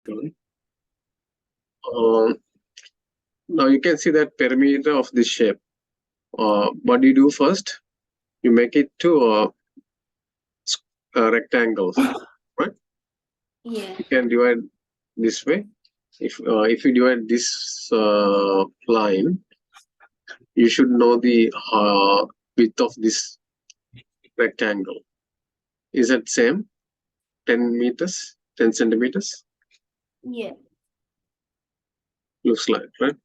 Good. Now you can see that perimeter of this shape. What do you do first? You make it to rectangles, right? Yeah. You can divide this way. If you divide this line, you should know the width of this rectangle. Is that same? 10 meters, 10 centimeters? Yeah. Looks like, right?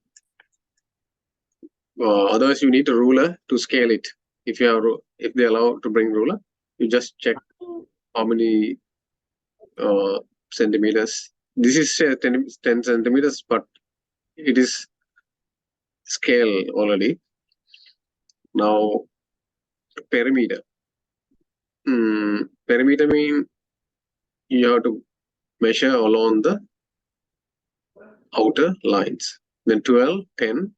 Otherwise, you need a ruler to scale it. If they allow to bring ruler, you just check how many centimeters. This is 10 centimeters, but it is scale already. Now, perimeter. Perimeter mean you have to measure along the outer lines. Then 12, 10,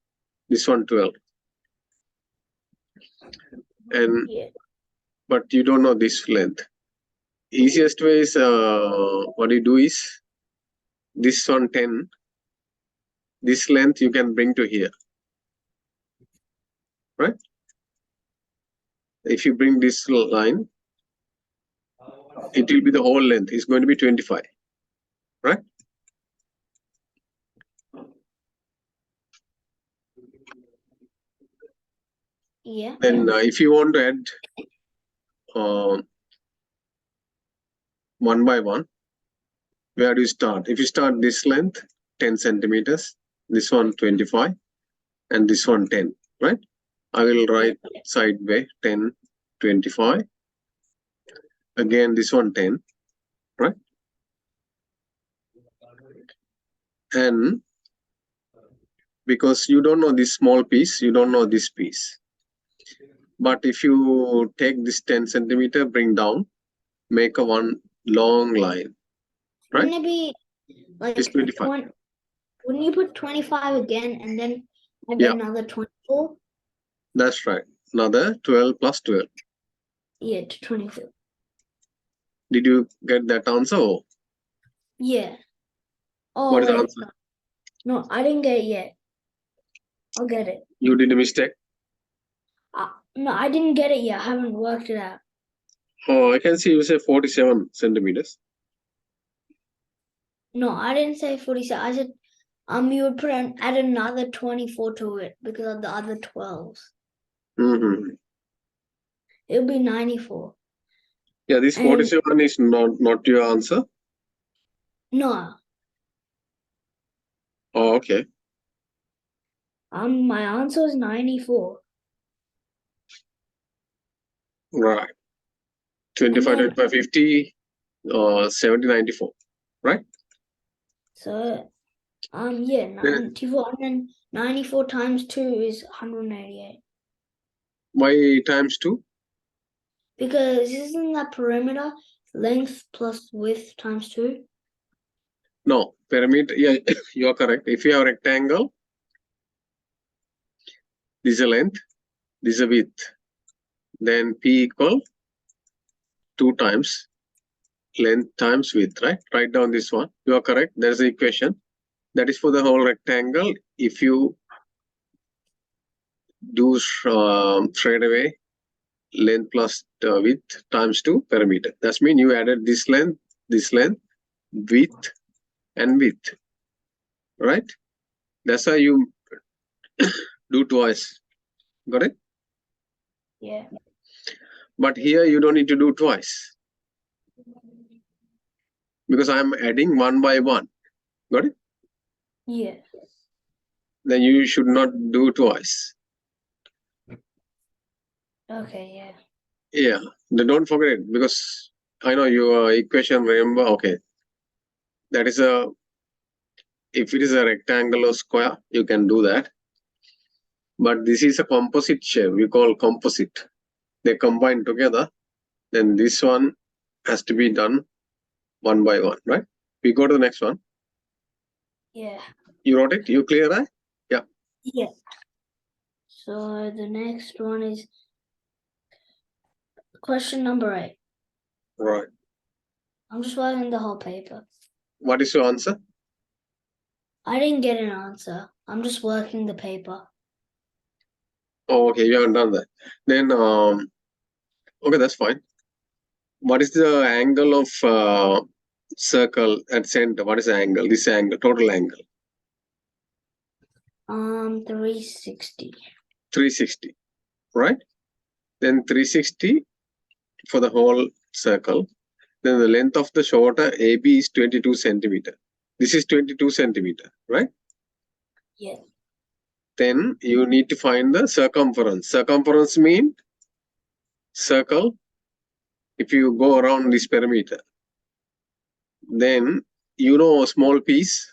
this one 12. And Yeah. but you don't know this length. Easiest way is what you do is this one 10. This length you can bring to here, right? If you bring this line, it will be the whole length. It's going to be 25, right? Yeah. Then if you want to add one by one, where do you start? If you start this length, 10 centimeters, this one 25, and this one 10, right? I will write sideway 10, 25. Again, this one 10, right? And because you don't know this small piece, you don't know this piece. But if you take this 10 centimeter, bring down, make a one long line, right? Wouldn't it be like It's 25. Wouldn't you put 25 again and then add another 24? That's right. Another 12 plus 12. Yeah, to 24. Did you get that answer? Yeah. Oh, what is the answer? No, I didn't get it yet. I'll get it. You did a mistake? No, I didn't get it yet. I haven't worked it out. Oh, I can see you say 47 centimeters. No, I didn't say 47. I said you would add another 24 to it because of the other 12s. Mm-hmm. It would be 94. Yeah, this 47 is not your answer? No. Oh, okay. My answer is 94. Right. 25, 25, 50, 70, 94. Right? So, yeah, 94. And then 94 times 2 is 188. Why times 2? Because isn't that perimeter length plus width times 2? No, perimeter. Yeah, you are correct. If you have a rectangle, this is a length, this is a width. Then P equal 2 times length times width, right? Write down this one. You are correct. There's the equation. That is for the whole rectangle. If you do straight away length plus width times 2 perimeter. That means you added this length, width, and width, right? That's how you do twice. Got it? Yeah. But here you don't need to do twice because I'm adding one by one. Got it? Yeah. Then you should not do twice. Okay, yeah. Yeah, don't forget it because I know your equation, remember, okay. That is if it is a rectangle or square, you can do that. But this is a composite shape, we call composite. They combine together, then this one has to be done one by one, right? We go to the next one. Yeah. You wrote it? You clear, right? Yeah. Yeah. So the next one is question number 8. Right. I'm just writing the whole paper. What is your answer? I didn't get an answer. I'm just working the paper. Oh, okay, you haven't done that. Then, okay, that's fine. What is the angle of circle at center? What is the angle? This angle, total angle. 360. 360, right? Then 360 for the whole circle. Then the length of the shoulder AB is 22 centimeter. This is 22 centimeter, right? Yeah. Then you need to find the circumference. Circumference mean circle. If you go around this perimeter, then you know a small piece.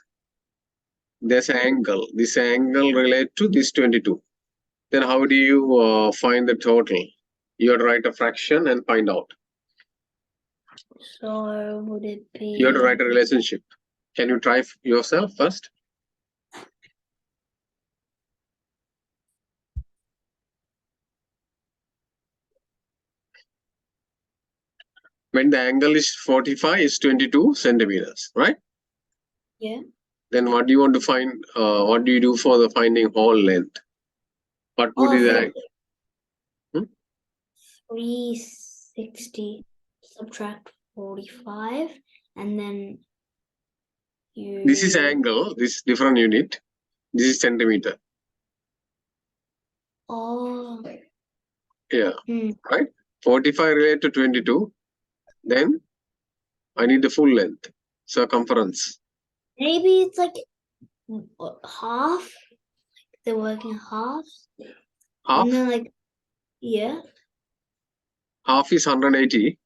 There's an angle. This angle relate to this 22. Then how do you find the total? You have to write a fraction and find out. So would it be? You have to write a relationship. Can you try yourself first? When the angle is 45, is 22 centimeters, right? Yeah. Then what do you want to find? What do you do for the finding whole length? What would be the 360 subtract 45, and then you. This is angle. This is different unit. This is centimeter. Oh. Yeah. Right. 45 related to 22. Then I need the full length, circumference. Maybe it's like half. They're working half. Half. And then like, yeah. Half is 180.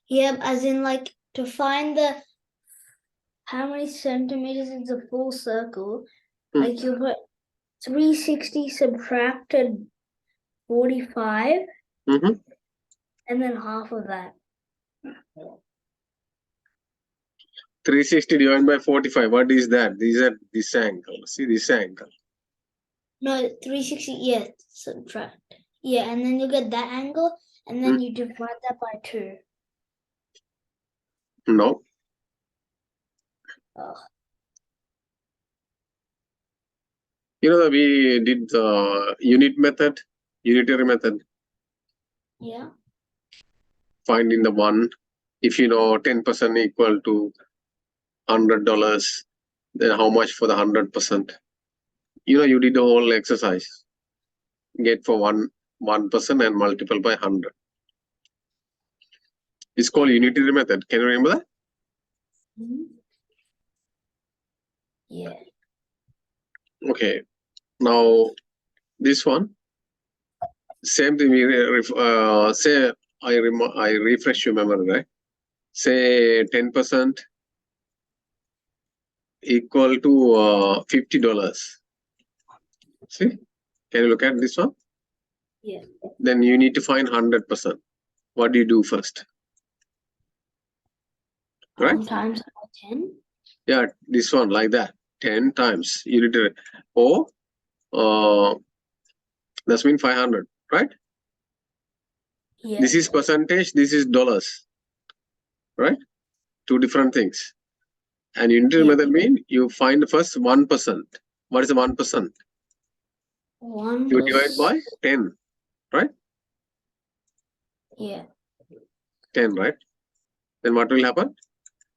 Yeah, as in like to find the how many centimeters is a full circle. Like you put 360 subtracted 45, and then half of that. 360 divided by 45. What is that? These are this angle. See this angle. No, 360. Yeah, subtract. Yeah, and then you get that angle, and then you divide that by 2. No. Oh. You know, we did the unitary method. Yeah. Finding the one. If you know 10% equal to $100, then how much for the 100%? You know, you did the whole exercise. Get for 1% and multiple by 100. It's called unitary method. Can you remember that? Yeah. Okay. Now this one, same thing. Say I refresh your memory, right? Say 10% equal to $50. See, can you look at this one? Yeah. Then you need to find 100%. What do you do first? Right? Times 10. Yeah, this one like that. 10 times unitary. Or that's mean 500, right? Yeah. This is percentage. This is dollars, right? Two different things. And unitary method mean you find first 1%. What is the 1%? 1%. You divide by 10, right? Yeah. 10, right? Then what will happen?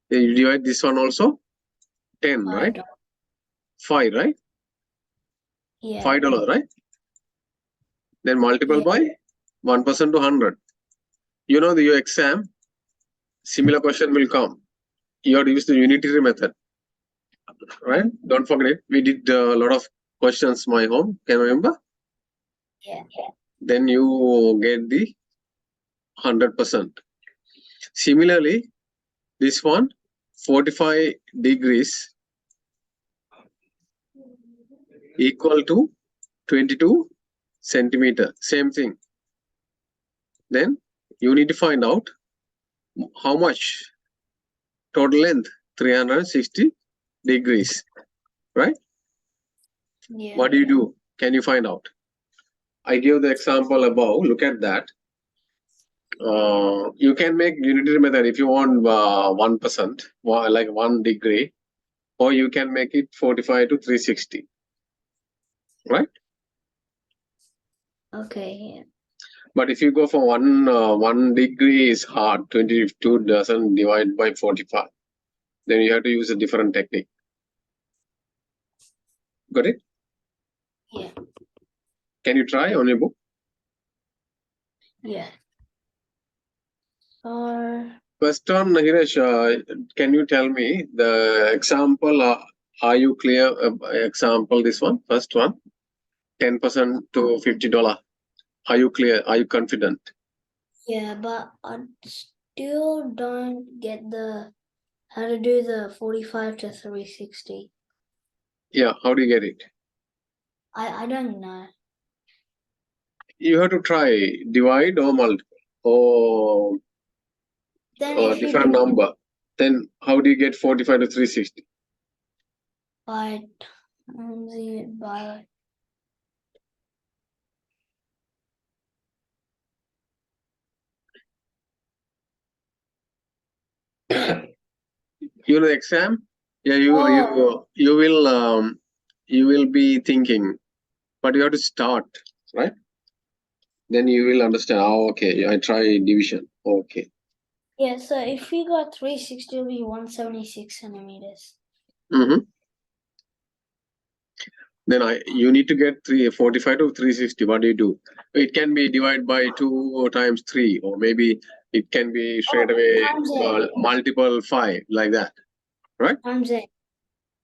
Then you divide this one also 10, right? 5, right? Yeah. $5, right? Then multiple by 1% to 100. You know your exam, similar question will come. You have to use the unitary method, right? Don't forget it. We did a lot of questions my home. Can you remember? Yeah. Then you get the 100%. Similarly, this one, 45 degrees equal to 22 centimeter. Same thing. Then you need to find out how much total length, 360 degrees, right? Yeah. What do you do? Can you find out? I give the example above. Look at that. You can make unitary method if you want 1%, like 1 degree, or you can make it 45 to 360, right? Okay. Yeah. But if you go for 1 degree is hard, 22 doesn't divide by 45. Then you have to use a different technique. Got it? Yeah. Can you try on your book? Yeah. First one, Hiresh, can you tell me the example? Are you clear? Example, this one, first one, 10% to $50. Are you clear? Are you confident? Yeah, but I still don't get how to do the 45 to 360. Yeah, how do you get it? I don't know. You have to try divide or multiple or Then if you different do number. Then how do you get 45 to 360? by times it by You know the exam? Yeah, Oh. you will be thinking, but you have to start, right? Then you will understand. Oh, okay, I try division. Okay. Yeah, so if you got 360, it'll be 176 centimeters. Mm-hmm. Then you need to get 45 to 360. What do you do? It can be divided by 2 or times 3, or maybe it can be straight away Times 8. multiple 5, like that, right? Times 8.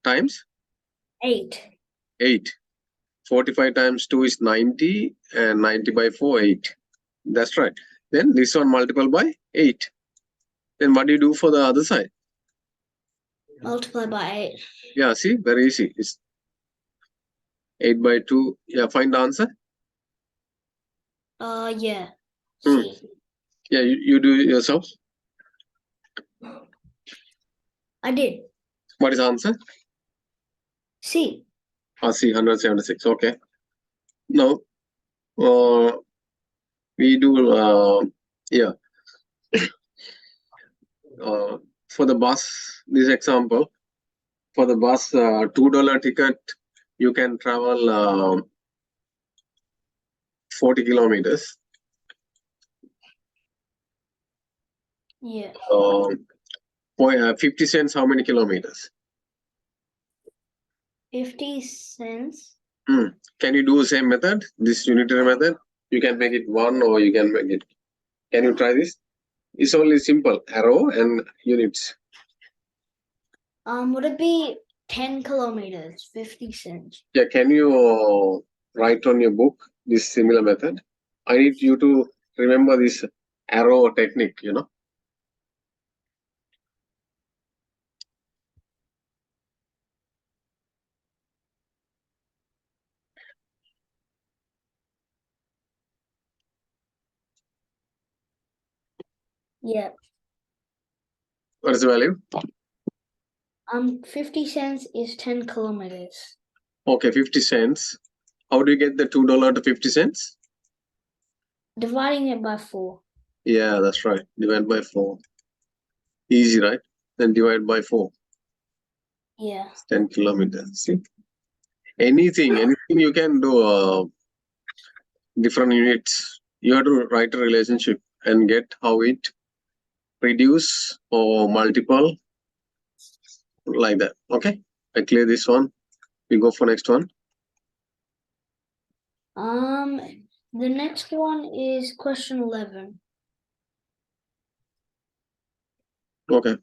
Times 8. 8. 45 times 2 is 90, and 90 by 4, 8. That's right. Then this one multiple by 8. Then what do you do for the other side? Multiply by 8. Yeah, see, very easy. It's 8 by 2. Yeah, find the answer. Yeah. Hmm. See. Yeah, you do it yourself. I did. What is the answer? See. See, 176. Okay. Now, we do, yeah. For the bus, this example, for the bus, $2 ticket, you can travel 40 kilometers. Yeah. 50 cents, how many kilometers? 50 cents. Can you do the same method, this unitary method? You can make it 1 or you can make it. Can you try this? It's only simple, arrow and units. Would it be 10 kilometers, 50 cents? Yeah, can you write on your book this similar method? I need you to remember this arrow technique, you know. Yeah. What is the value? 50 cents is 10 kilometers. Okay, 50 cents. How do you get the $2 to 50 cents? Dividing it by 4. Yeah, that's right. Divide by 4. Easy, right? Then divide by 4. Yeah. 10 kilometers. See? Anything you can do, different units. You have to write a relationship and get how it reduce or multiple, like that. Okay, I clear this one. We go for next one. The next one is question 11. Okay.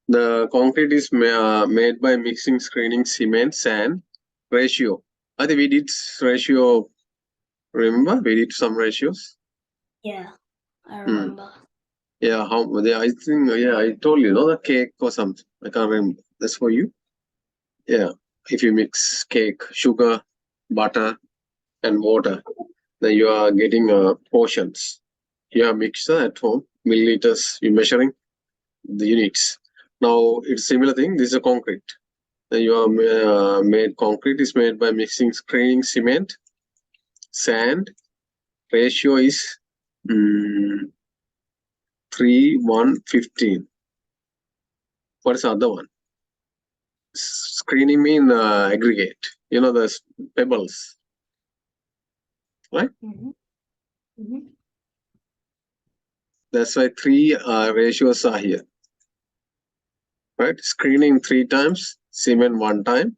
The concrete is made by mixing, screening, cement, sand, ratio. I think we did ratio. Remember, we did some ratios. Yeah, I remember. Yeah, I think, yeah, I told you, no, the cake or something. I can't remember. That's for you. Yeah, if you mix cake, sugar, butter, and water, then you are getting portions. You have mixer at home, milliliters. You're measuring the units. Now it's similar thing. This is a concrete. Then you are made concrete is made by mixing, screening, cement, sand. Ratio is 3:1:15. What is the other one? screening mean aggregate. You know, the pebbles. Right? That's why 3 ratios are here. Right? Screening 3 times, cement 1 time,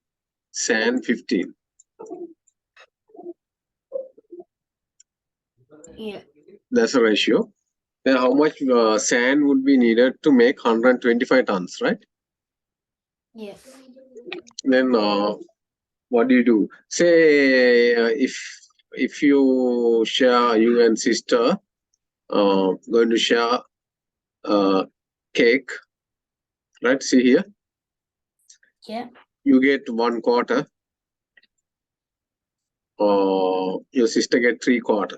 sand 15. Yeah. That's a ratio. Then how much sand would be needed to make 125 tons, right? Yes. Then what do? Say if you share, you and sister going to share cake, right? See here. Yeah. You get 1/4. Your sister get 3/4.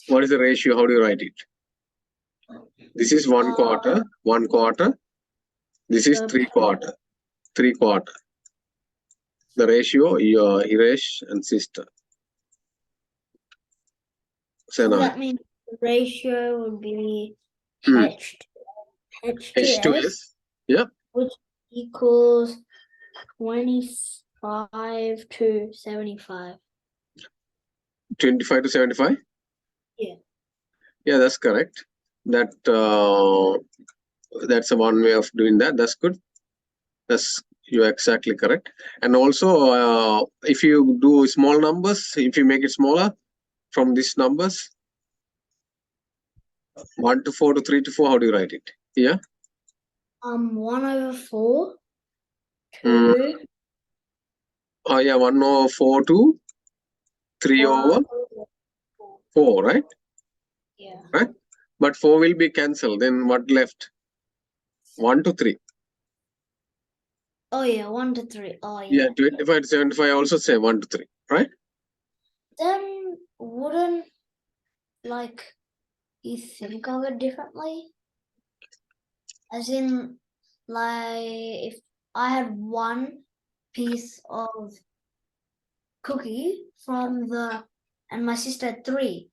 What is the ratio? How do you write it? This is 1/4, 1/4. This is 3/4, 3/4. The ratio, your Hiresh and sister. So that means the ratio would be H to S. Yeah. Which equals 25 to 75. 25 to 75? Yeah. Yeah, that's correct. That's one way of doing that. That's good. You're exactly correct. And also, if you do small numbers, if you make it smaller from these numbers, 1 to 4 to 3 to 4, how do you write it? Yeah. 1/4 to. Oh yeah, 1/4 to 3/4, right? Yeah. Right. But 4 will be cancelled. Then what left? 1 to 3. Oh yeah, 1 to 3. Oh yeah. Yeah, 25 to 75 also say 1 to 3, right? Then wouldn't you think of it differently? As in, if I had 1 piece of cookie and my sister had 3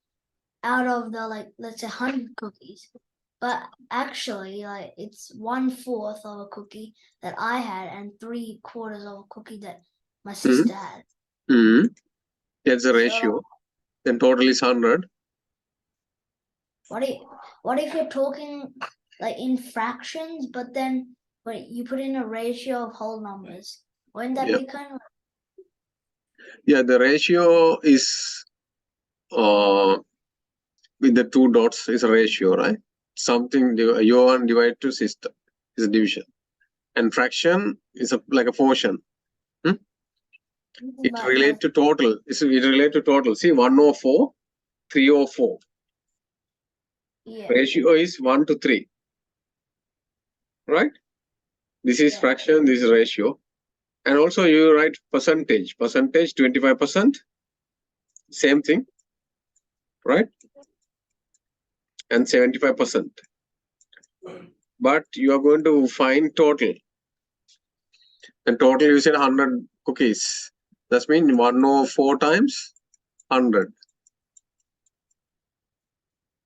out of the let's say 100 cookies. But actually, it's 1/4 of a cookie that I had and 3/4 of a cookie that my sister had. That's the ratio. Then total is 100. What if you're talking in fractions, but then you put in a ratio of whole numbers? Wouldn't that be kind of? Yeah, the ratio is with the 2 dots is a ratio, right? Something your 1 divided to sister is a division, and fraction is like a portion. It relates to total. It relates to total. See, 1/4, 3/4. Yeah. Ratio is 1 to 3, right? This is fraction. This is ratio, and also you write percentage. Percentage 25%. Same thing, right? And 75%. But you are going to find total. And total you said 100 cookies. That means 1/4 times 100.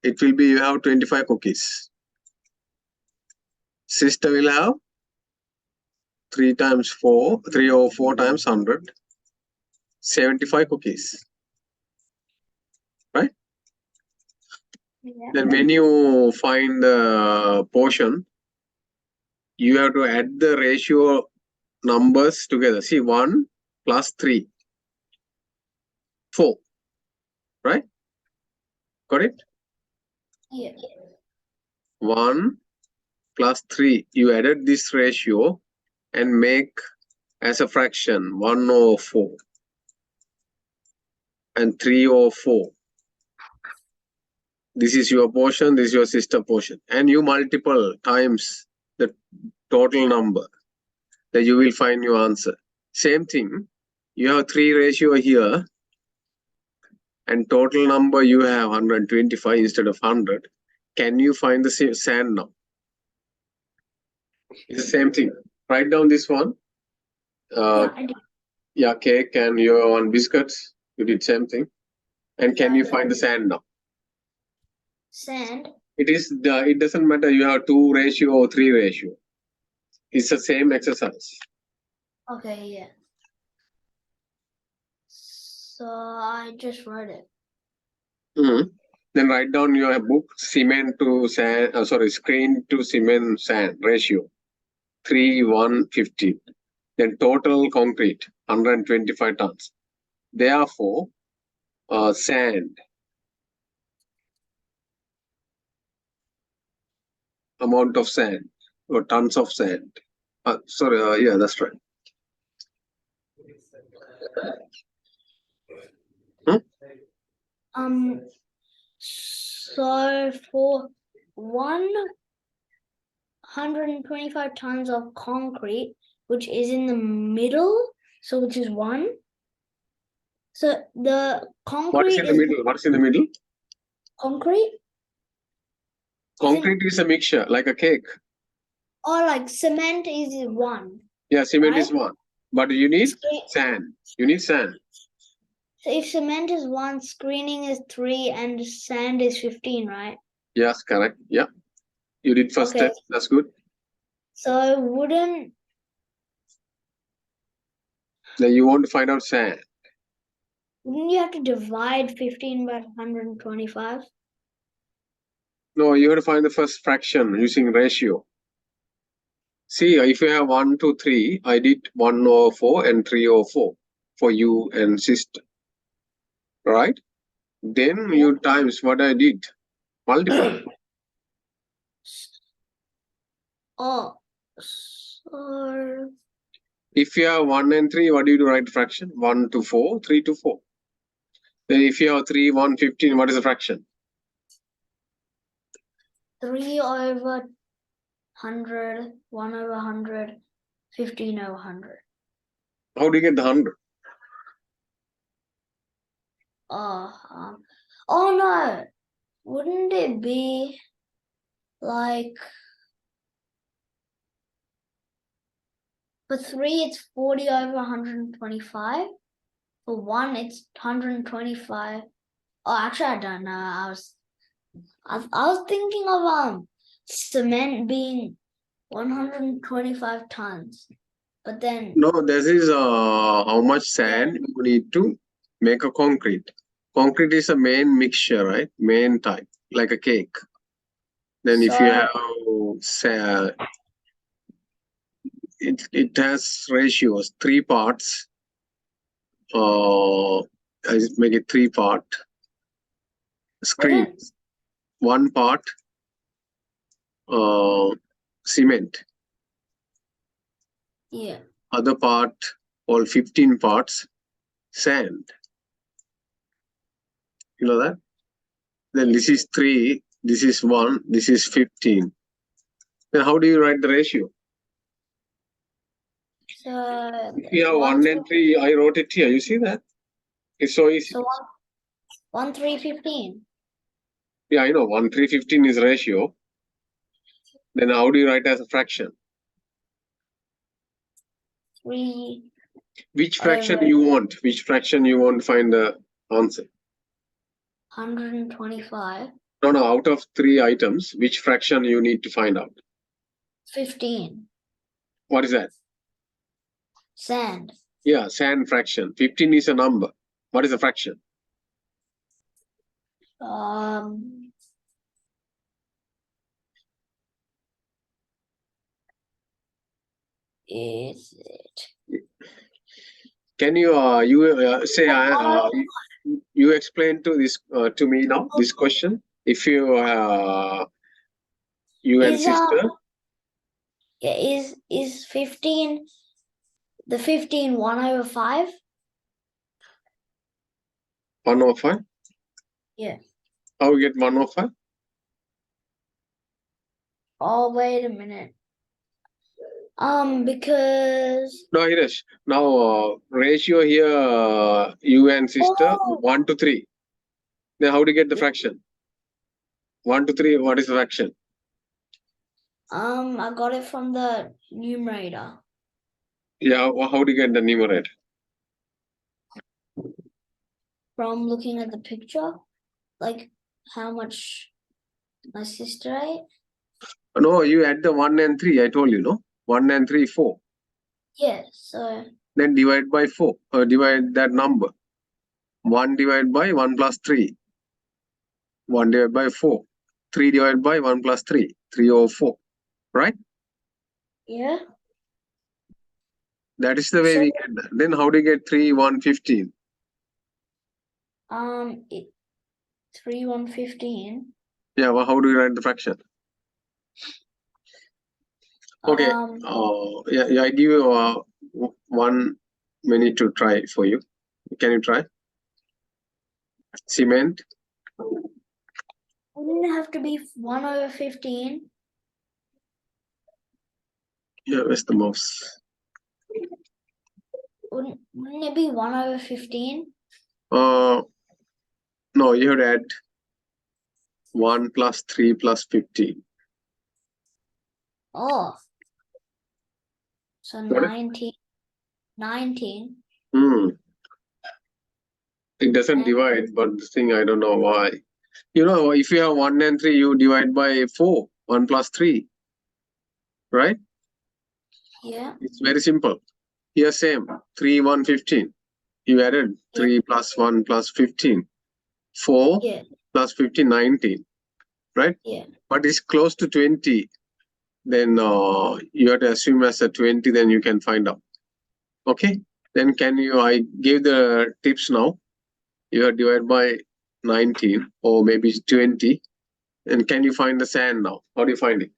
It will be you have 25 cookies. Sister will have 3 times 4, 3/4 times 100. 75 cookies. Right? Yeah. Then when you find the portion, you have to add the ratio numbers together. See, 1 plus 3. 4. Right? Got it? Yeah. 1 plus 3. You added this ratio and make as a fraction 1/4 and 3/4. This is your portion, this is your sister portion, and you multiple times the total number, that you will find your answer. Same thing, you have 3 ratio here and total number you have 125 instead of 100. Can you find the sand now? It's the same thing. Write down this one. Yeah, cake and your 1 biscuits. You did same thing. And can you find the sand now? Sand? It doesn't matter you have 2 ratio or 3 ratio. It's the same exercise. Okay, yeah. So I just wrote it. Then write down your book cement to sand. Screen to cement sand ratio 3:1:15. Then total concrete 125 tons. Therefore, sand amount of sand or tons of sand. Yeah, that's right. So for 125 tons of concrete, which is in the middle, so which is 1. So the concrete What is in the middle? What's in the middle? Concrete? Concrete is a mixture, like a cake. Or like cement is 1. Yeah, cement right? is 1. But you need sand. You need sand. So if cement is 1, screening is 3, and sand is 15, right? Yes, correct. Yeah. You did first step. That's good. So wouldn't... Then you want to find out sand. Wouldn't you have to divide 15 by 125? No, you have to find the first fraction using ratio. See, if you have 1, 2, 3, I did 1/4 and 3/4 for you and sister. Right? Then you times what I did. Multiply. Oh, so... If you have 1 and 3, what do you do write fraction? 1 to 4, 3 to 4. Then if you have 3, 1, 15, what is the fraction? 3 over 100, 1 over 100, 15 over 100. How do you get the 100? Oh no! Wouldn't it be like... For 3, it's 40 over 125. For 1, it's 125. Oh, actually, I don't know. I was thinking of cement being 125 tons, but then No, this is how much sand you need to make a concrete. Concrete is a main mixture, right? Main type, like a cake. Then if you have it has ratios, 3 parts. I just make it 3 part. Screen, 1 part cement. Yeah. Other part, all 15 parts, sand. You know that? Then this is 3, this is 1, this is 15. Then how do you write the ratio? So if you have 1 and 3, I wrote it here. You see that? It's so easy. So 1, 3, 15. Yeah, I know. 1, 3, 15 is ratio. Then how do you write as a fraction? 3. Which fraction you want? Which fraction you want to find the answer? 125. No, out of 3 items, which fraction you need to find out? 15. What is that? Sand. Yeah, sand fraction. 15 is a number. What is a fraction? Is it? Can you say you explain to this to me now this question? If you and sister. Yeah, is 15 the 15 1 over 5? 1 over 5? Yeah. How we get 1 over 5? Oh, wait a minute. Because... No, Hiresh. Now, ratio here, you and sister, 1 to 3. Then how do you get the fraction? 1 to 3, what is the fraction? I got it from the numerator. Yeah, how do you get the numerator? From looking at the picture, like how much my sister ate. No, you add the 1 and 3, I told you, no? 1 and 3, 4. Yeah, so Then divide by 4. Divide that number. 1 divided by 1 plus 3. 1 divided by 4. 3 divided by 1 plus 3. 3 over 4. Right? yeah. That is the way So, we get that. Then how do you get 3, 1, 15? 3, 1, 15. Yeah, well, how do you write the fraction? Okay. Yeah, I give you 1 minute to try for you. Can you try? Cement. Wouldn't it have to be 1 over 15? Yeah, where's the mouse? Wouldn't it be 1 over 15? No, you have to add 1 plus 3 plus 15. Oh. So 19. 19. It doesn't divide, but the thing, I don't know why. You know, if you have 1 and 3, you divide by 4. 1 plus 3. Right? Yeah. It's very simple. Here, same. 3, 1, 15. You added 3 plus 1 plus 15. 4 Yeah. plus 15, 19. Right? Yeah. But it's close to 20. Then you have to assume as a 20, then you can find out. Okay? Then I gave the tips now. You have divided by 19 or maybe 20. And can you find the sand now? How do you find it?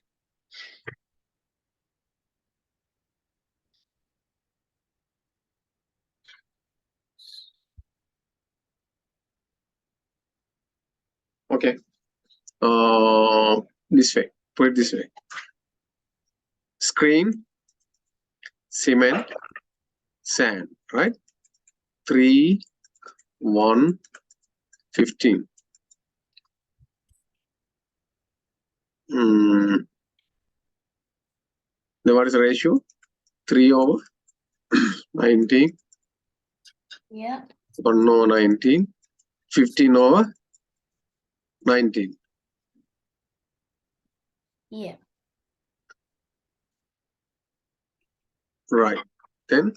Okay. This way. Put it this way. Screen, cement, sand, right? 3, 1, 15. Then what is the ratio? 3 over 19. Yeah. 1 over 19. 15 over 19. Yeah. Right. Then